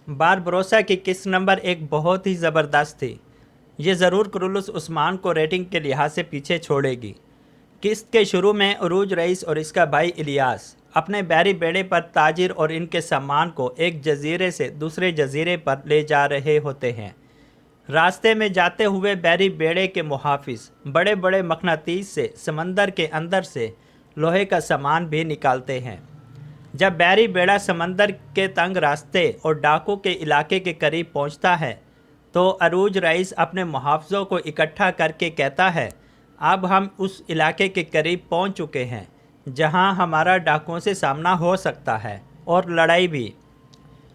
Barbarossa की किस्त number एक बहुत ही ज़बरदस्त थी। ये ज़रूर कुरुलुस उस्मान को रेटिंग के लिहाज से पीछे छोड़ेगी। किस्त के शुरू में उरूज रईस और इसका भाई इलियास अपने बैरी बेड़े पर ताजिर और इनके सामान को एक जजीरे से दूसरे जजीरे पर ले जा रहे होते हैं। रास्ते में जाते हुए बैरी बेड़े के मुहाफिज बड़े बड़े मकनातीस से समंदर के अंदर से लोहे का सामान भी निकालते हैं। जब बैरी बेड़ा समंदर के तंग रास्ते और डाकू के इलाके के करीब पहुंचता है तो अरूज रईस अपने मुहाफ़िज़ों को इकट्ठा करके कहता है, अब हम उस इलाके के करीब पहुंच चुके हैं जहां हमारा डाकुओं से सामना हो सकता है और लड़ाई भी।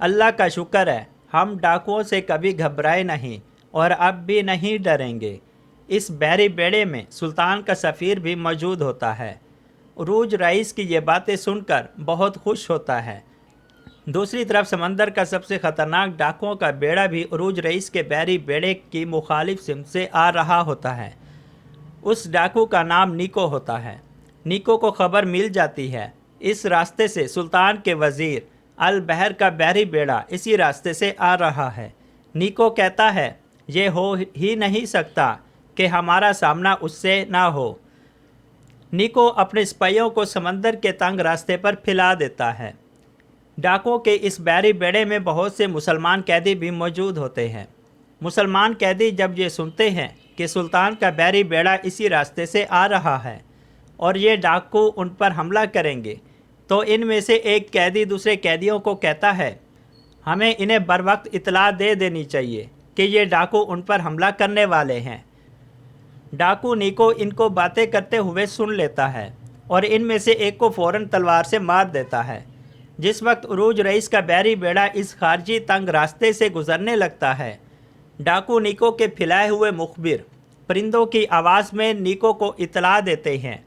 अल्लाह का शुक्र है, हम डाकुओं से कभी घबराए नहीं और अब भी नहीं डरेंगे। इस बैरी बेड़े में सुल्तान का सफ़ीर भी मौजूद होता है। उरूज रईस की ये बातें सुनकर बहुत खुश होता है। दूसरी तरफ समंदर का सबसे ख़तरनाक डाकुओं का बेड़ा भी उरूज रईस के बैरी बेड़े की मुखालिफ सिमत से आ रहा होता है। उस डाकू का नाम नीको होता है। नीको को खबर मिल जाती है इस रास्ते से सुल्तान के वज़ीर अल बहर का बैरी बेड़ा इसी रास्ते से आ रहा है। नीको कहता है, ये हो ही नहीं सकता कि हमारा सामना उससे ना हो। नीको अपने सिपाहियों को समंदर के तंग रास्ते पर फैला देता है। डाकुओं के इस बैरी बेड़े में बहुत से मुसलमान कैदी भी मौजूद होते हैं। मुसलमान कैदी जब ये सुनते हैं कि सुल्तान का बैरी बेड़ा इसी रास्ते से आ रहा है और ये डाकू उन पर हमला करेंगे, तो इनमें से एक कैदी दूसरे कैदियों को कहता है, हमें इन्हें बर वक्त इतला दे देनी चाहिए कि ये डाकू उन पर हमला करने वाले हैं। डाकू नीको इनको बातें करते हुए सुन लेता है और इनमें से एक को फ़ौरन तलवार से मार देता है। जिस वक्त उरूज रईस का बैरी बेड़ा इस खारजी तंग रास्ते से गुजरने लगता है, डाकू नीको के फैलाए हुए मुखबिर परिंदों की आवाज़ में नीको को इतला देते हैं।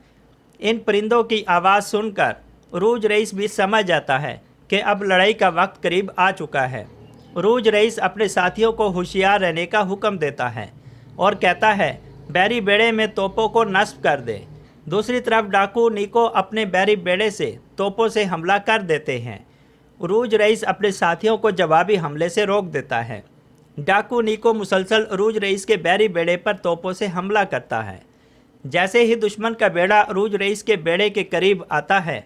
इन परिंदों की आवाज़ सुनकर उरूज रईस भी समझ जाता है कि अब लड़ाई का वक्त करीब आ चुका है। उरूज रईस अपने साथियों को होशियार रहने का हुक्म देता है और कहता है, बैरी बेड़े में तोपों को नस्ब कर दे। दूसरी तरफ डाकू नीको अपने बैरी बेड़े से तोपों से हमला कर देते हैं। उरूज रईस अपने साथियों को जवाबी हमले से रोक देता है। डाकू नीको मुसलसल उरूज रईस के बैरी बेड़े पर तोपों से हमला करता है। जैसे ही दुश्मन का बेड़ा उरूज रईस के बेड़े के करीब आता है,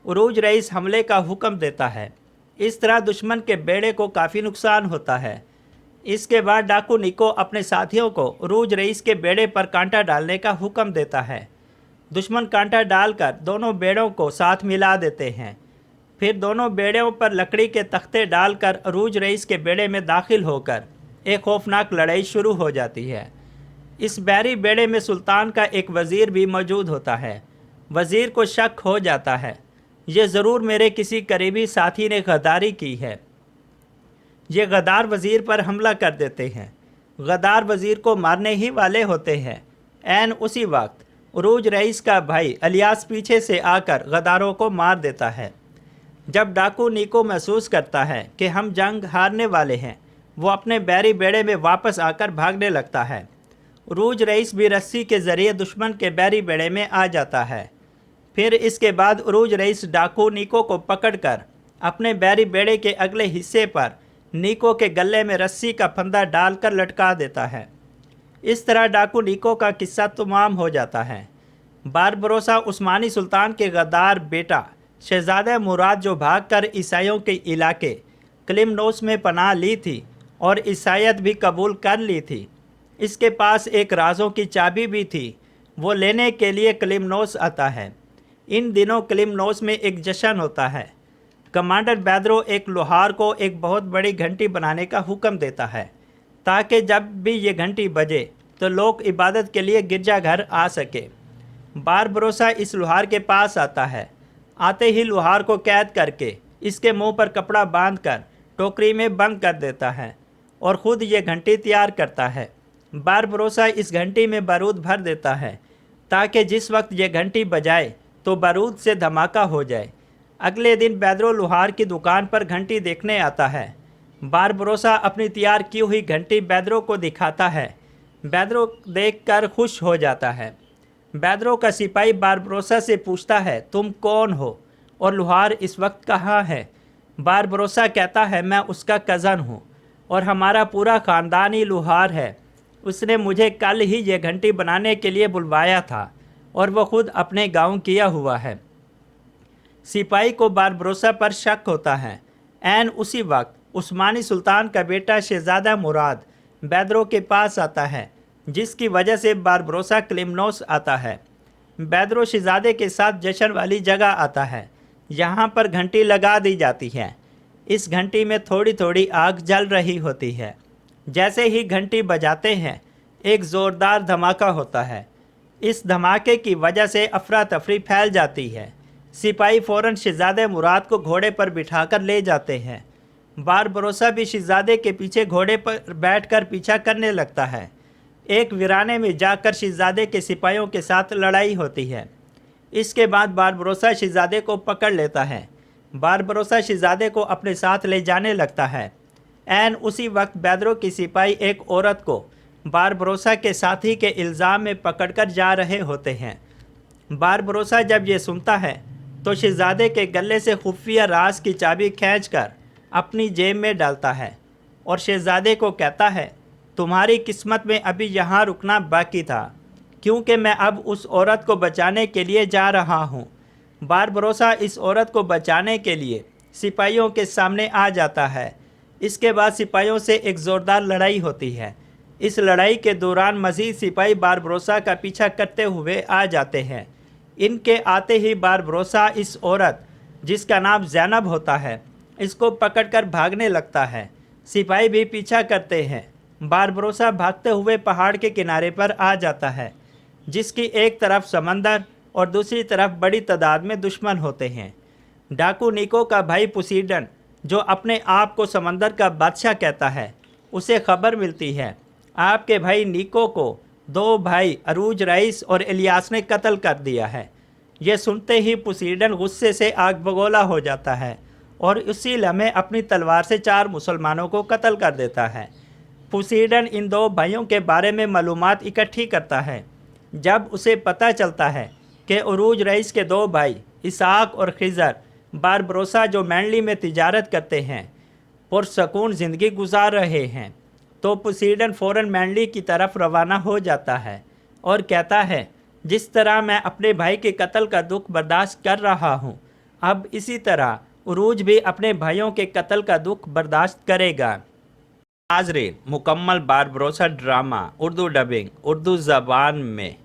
उरूज रईस हमले का हुक्म देता है। इस तरह दुश्मन के बेड़े को काफ़ी नुकसान होता है। इसके बाद डाकू नीको अपने साथियों को उरूज रईस के बेड़े पर कांटा डालने का हुक्म देता है। दुश्मन कांटा डालकर दोनों बेड़ों को साथ मिला देते हैं। फिर दोनों बेड़ों पर लकड़ी के तख्ते डालकर उरूज रईस के बेड़े में दाखिल होकर एक खौफनाक लड़ाई शुरू हो जाती है। इस बैरी बेड़े में सुल्तान का एक वज़ीर भी मौजूद होता है। वज़ीर को शक हो जाता है, ये ज़रूर मेरे किसी करीबी साथी ने गद्दारी की है। ये गद्दार वज़ीर पर हमला कर देते हैं। गद्दार वज़ीर को मारने ही वाले होते हैं। ऐन उसी वक्त उरूज रईस का भाई इलियास पीछे से आकर गद्दारों को मार देता है। जब डाकू नीको महसूस करता है कि हम जंग हारने वाले हैं, वो अपने बैरी बेड़े में वापस आकर भागने लगता है। उरूज रईस भी रस्सी के ज़रिए दुश्मन के बैरी बेड़े में आ जाता है। फिर इसके बाद उरूज रईस डाकू नीको को पकड़कर अपने बैरी बेड़े के अगले हिस्से पर नीको के गले में रस्सी का फंदा डालकर लटका देता है। इस तरह डाकू नीको का किस्सा तमाम हो जाता है। बारबरोसा उस्मानी सुल्तान के गद्दार बेटा शहजादा मुराद जो भागकर ईसाइयों के इलाके क्लिमनोस में पनाह ली थी और ईसाइयत भी कबूल कर ली थी, इसके पास एक राजों की चाबी भी थी। वो लेने के लिए क्लिमनोस आता है। इन दिनों क्लिमनोस में एक जश्न होता है। कमांडर बैदरो एक लोहार को एक बहुत बड़ी घंटी बनाने का हुक्म देता है ताकि जब भी ये घंटी बजे तो लोग इबादत के लिए गिरजाघर आ सके। बारबरोसा इस लोहार के पास आता है। आते ही लोहार को कैद करके इसके मुंह पर कपड़ा बांधकर टोकरी में बंद कर देता है और ख़ुद ये घंटी तैयार करता है। बारबरोसा इस घंटी में बारूद भर देता है ताकि जिस वक्त ये घंटी बजाए तो बारूद से धमाका हो जाए। अगले दिन बैदरो लोहार की दुकान पर घंटी देखने आता है। बारबरोसा अपनी तैयार की हुई घंटी बैदरो को दिखाता है। बैदरो देखकर खुश हो जाता है। बैदरो का सिपाही बारबरोसा से पूछता है, तुम कौन हो और लोहार इस वक्त कहाँ है? बारबरोसा कहता है मैं उसका कज़न हूँ और हमारा पूरा ख़ानदानी लुहार है। उसने मुझे कल ही ये घंटी बनाने के लिए बुलवाया था और वो खुद अपने गांव किया हुआ है। सिपाही को बारबरोसा पर शक होता है। ऐन उसी वक्त उस्मानी सुल्तान का बेटा शहजादा मुराद बैदरों के पास आता है, जिसकी वजह से बारबरोसा क्लिमनोस आता है। बैदरो शहजादे के साथ जश्न वाली जगह आता है। यहाँ पर घंटी लगा दी जाती है। इस घंटी में थोड़ी थोड़ी आग जल रही होती है। जैसे ही घंटी बजाते हैं एक ज़ोरदार धमाका होता है। इस धमाके की वजह से अफरा तफरी फैल जाती है। सिपाही फ़ौरन शहजादे मुराद को घोड़े पर बिठाकर ले जाते हैं। बारबरोसा भी शहजादे के पीछे घोड़े पर बैठकर पीछा करने लगता है। एक वीराने में जाकर शहजादे के सिपाहियों के साथ लड़ाई होती है। इसके बाद बारबरोसा शहजादे को पकड़ लेता है। बारबरोसा शहजादे को अपने साथ ले जाने लगता है। ऐन उसी वक्त बैदरों की सिपाही एक औरत को बारबरोसा के साथी के इल्ज़ाम में पकड़कर जा रहे होते हैं। बारबरोसा जब ये सुनता है तो शहजादे के गले से खुफिया राज की चाबी खींचकर अपनी जेब में डालता है और शहजादे को कहता है, तुम्हारी किस्मत में अभी यहाँ रुकना बाकी था, क्योंकि मैं अब उस औरत को बचाने के लिए जा रहा हूँ। बारबरोसा इस औरत को बचाने के लिए सिपाहियों के सामने आ जाता है। इसके बाद सिपाहियों से एक ज़ोरदार लड़ाई होती है। इस लड़ाई के दौरान मज़ीद सिपाही बारबरोसा का पीछा करते हुए आ जाते हैं। इनके आते ही बारबरोसा इस औरत, जिसका नाम ज़ैनब होता है, इसको पकड़कर भागने लगता है। सिपाही भी पीछा करते हैं। बारबरोसा भागते हुए पहाड़ के किनारे पर आ जाता है, जिसकी एक तरफ समंदर और दूसरी तरफ बड़ी तादाद में दुश्मन होते हैं। डाकू निको का भाई पुसीडन, जो अपने आप को समंदर का बादशाह कहता है, उसे खबर मिलती है आपके भाई निको को दो भाई अरूज रईस और इलियास ने कत्ल कर दिया है। यह सुनते ही पुसीडन गुस्से से आग बगोला हो जाता है और उसी लम्हे अपनी तलवार से 4 मुसलमानों को कत्ल कर देता है। पुसीडन इन 2 भाइयों के बारे में मालूमात इकट्ठी करता है। जब उसे पता चलता है कि अरूज रईस के 2 भाई इसाक और खिज़र बारबरोसा, जो मैनली में तिजारत करते हैं, पुरसकून ज़िंदगी गुजार रहे हैं, तो पुसीडन फ़ौरन मैनली की तरफ रवाना हो जाता है और कहता है, जिस तरह मैं अपने भाई के कत्ल का दुख बर्दाश्त कर रहा हूँ, अब इसी तरह उरूज भी अपने भाइयों के कत्ल का दुख बर्दाश्त करेगा। नाज़रीन, मुकम्मल Barbarossa drama Urdu dubbing Urdu ज़बान में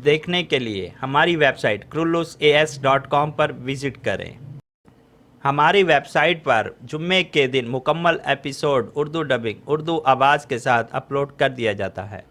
देखने के लिए हमारी वेबसाइट kurulusaas.com पर विज़िट करें। हमारी वेबसाइट पर जुम्मे के दिन मुकम्मल एपिसोड उर्दू डबिंग उर्दू आवाज़ के साथ अपलोड कर दिया जाता है।